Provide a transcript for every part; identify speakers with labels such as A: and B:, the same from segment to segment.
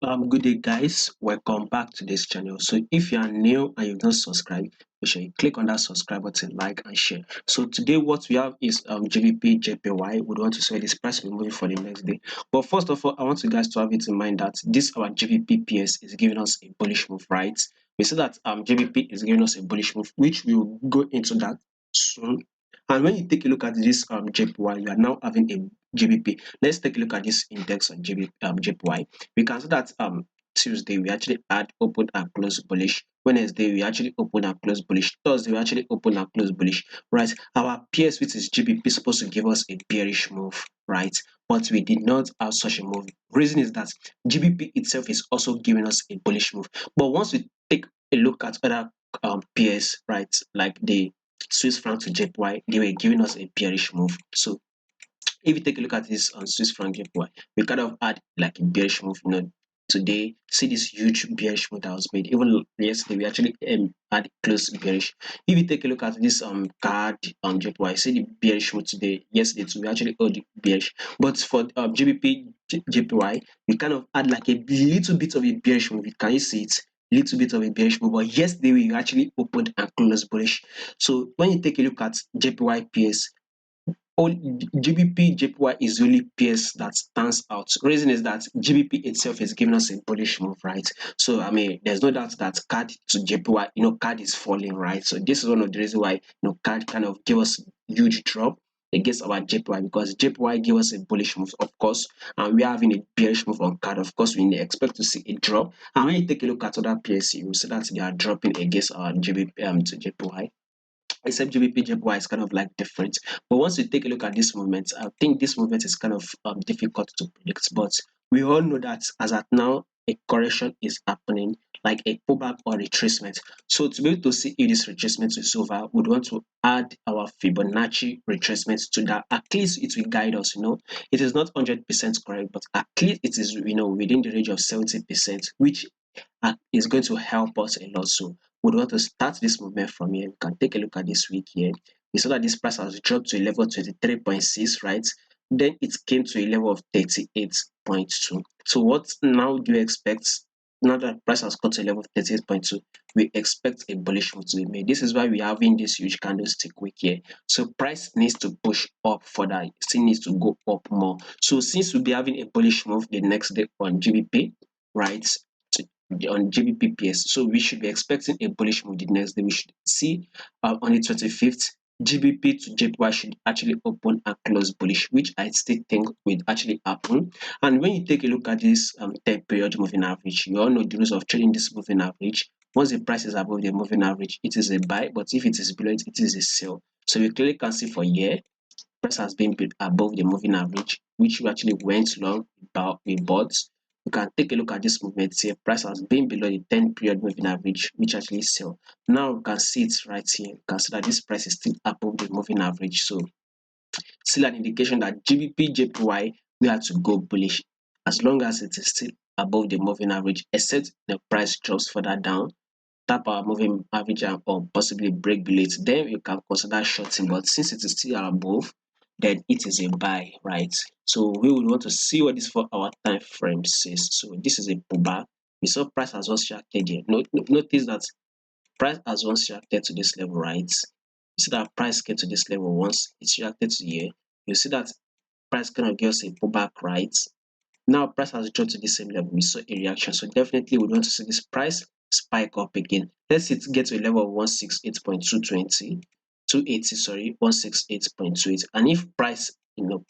A: Good day, guys. Welcome back to this channel. So, if you are new and you've not subscribed, make sure you click on that subscribe button, like and share. So, today, what we have is GBPJPY. We want to say this price will be moving for the next day. But first of all, I want you guys to have it in mind that this our GBPPS is giving us a bullish move, right? We see that GBP is giving us a bullish move, which we will go into that soon. And when you take a look at this JPY, you are now having a GBP. Let's take a look at this index on JPY. We can see that Tuesday we actually had open and close bullish. Wednesday we actually open and close bullish. Thursday we actually open and close bullish. Right. Our PS, which is GBP, is supposed to give us a bearish move, right? But we did not have such a move. Reason is that GBP itself is also giving us a bullish move. But once we take a look at other PS, right, like the Swiss franc to JPY, they were giving us a bearish move. So if you take a look at this on Swiss franc JPY, we kind of had like a bearish move. Today, see this huge bearish move that was made. Even yesterday, we actually had close bearish. If you take a look at this card on JPY, see the bearish move today. Yesterday, too, we actually hold the bearish. But for GBP JPY, we kind of had like a little bit of a bearish move. Can you see it? Little bit of a bearish move, but yesterday we actually opened and closed bullish. So when you take a look at JPY PS, GBP JPY is the only PS that stands out. Reason is that GBP itself is giving us a bullish move, right? So I mean, there's no doubt that CAD to JPY, CAD is falling, right? So this is one of the reasons why CAD kind of give us huge drop against our JPY, because JPY give us a bullish move, of course, and we are having a bearish move on CAD. Of course, we expect to see a drop. And when you take a look at other PSC, you will see that they are dropping against our GBP to JPY, except GBPJPY is kind of like different. But once you take a look at this movement, I think this movement is kind of difficult to predict. But we all know that as at now, a correction is happening, like a pullback or retracement. So to be able to see if this retracement is over, we'd want to add our Fibonacci retracement to that. At least it will guide us. It is not 100% correct, but at least it is within the range of 70%, which is going to help us a lot. So we want to start this movement from here. We can take a look at this week here. We saw that this price has dropped to a level 23.6, right? Then it came to a level of 38.2. So what now do you expect? Now that price has got to a level of 38.2, we expect a bullish move to be made. This is why we're having this huge candlestick wick here. So price needs to push up further. It still needs to go up more. So since we'll be having a bullish move the next day on GBP, right? On GBPPS. So we should be expecting a bullish move the next day. We should see on the 25th, GBP to JPY should actually open and close bullish, which I still think will actually happen. And when you take a look at this 10-period moving average, you all know the rules of trading this moving average. Once the price is above the moving average, it is a buy, but if it is below it, it is a sell. So we clearly can see for here, price has been above the moving average, which we actually went long about we bought. You can take a look at this movement here. Price has been below the 10-period moving average, which actually sell. Now you can see it right here. You can see that this price is still above the moving average. So still an indication that GBP JPY we have to go bullish as long as it is still above the moving average, except the price drops further down, tap our moving average or possibly break below it, then you can consider shorting. But since it is still above, then it is a buy, right? So we would want to see what this 4-hour time frame says. So this is a pullback. We saw price has once reacted here. Notice that price has once reacted to this level, right? You see that price get to this level once it's reacted to here. You see that price kind of gives a pullback, right? Now price has dropped to the same level. We saw a reaction. So definitely we want to see this price spike up again. Let's see it get to a level of 168.220. 280, sorry, 168.28. And if price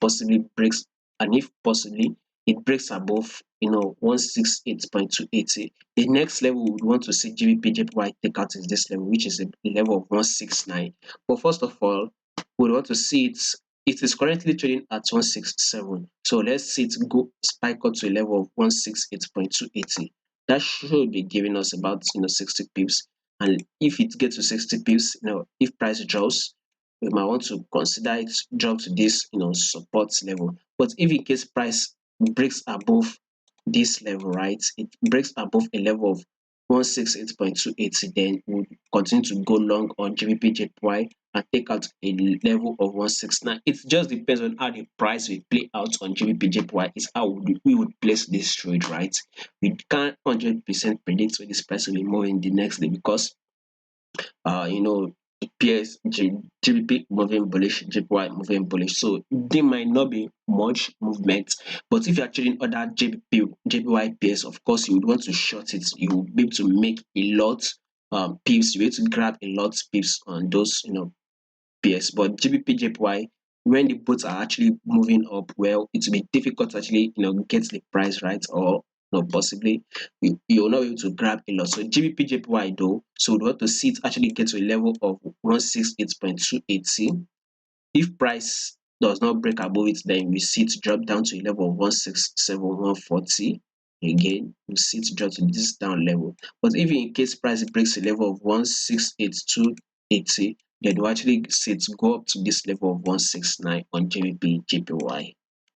A: possibly breaks, and if possibly it breaks above 168.280, the next level we would want to see GBPJPY take out is this level, which is a level of 169. But first of all, we want to see it is currently trading at 167. So let's see it go spike up to a level of 168.280. That should be giving us about 60 pips. And if it gets to 60 pips, if price drops, we might want to consider it drop to this support level. But if in case price breaks above this level, right, it breaks above a level of 168.280, then we'll continue to go long on GBPJPY and take out a level of 169. It just depends on how the price will play out on GBPJPY. Is how we would place this trade, right? We can't 100% predict where this price will be moving the next day because you know, PS GBP moving bullish, JPY moving bullish. So there might not be much movement. But if you're trading other JBP, JPY pairs, of course you would want to short it. You will be able to make a lot pips, you're able to grab a lot pips on those, PS. But GBP JPY, when the boats are actually moving up, well, it will be difficult to actually get the price right, or possibly you're not able to grab a lot. So GBP JPY though, so we want to see it actually get to a level of 168.280. If price does not break above it, then we see it drop down to a level of 167.140. Again, we see it drop to this down level. But if in case price breaks a level of 168.280, then we actually see it go up to this level of 169 on GBP JPY.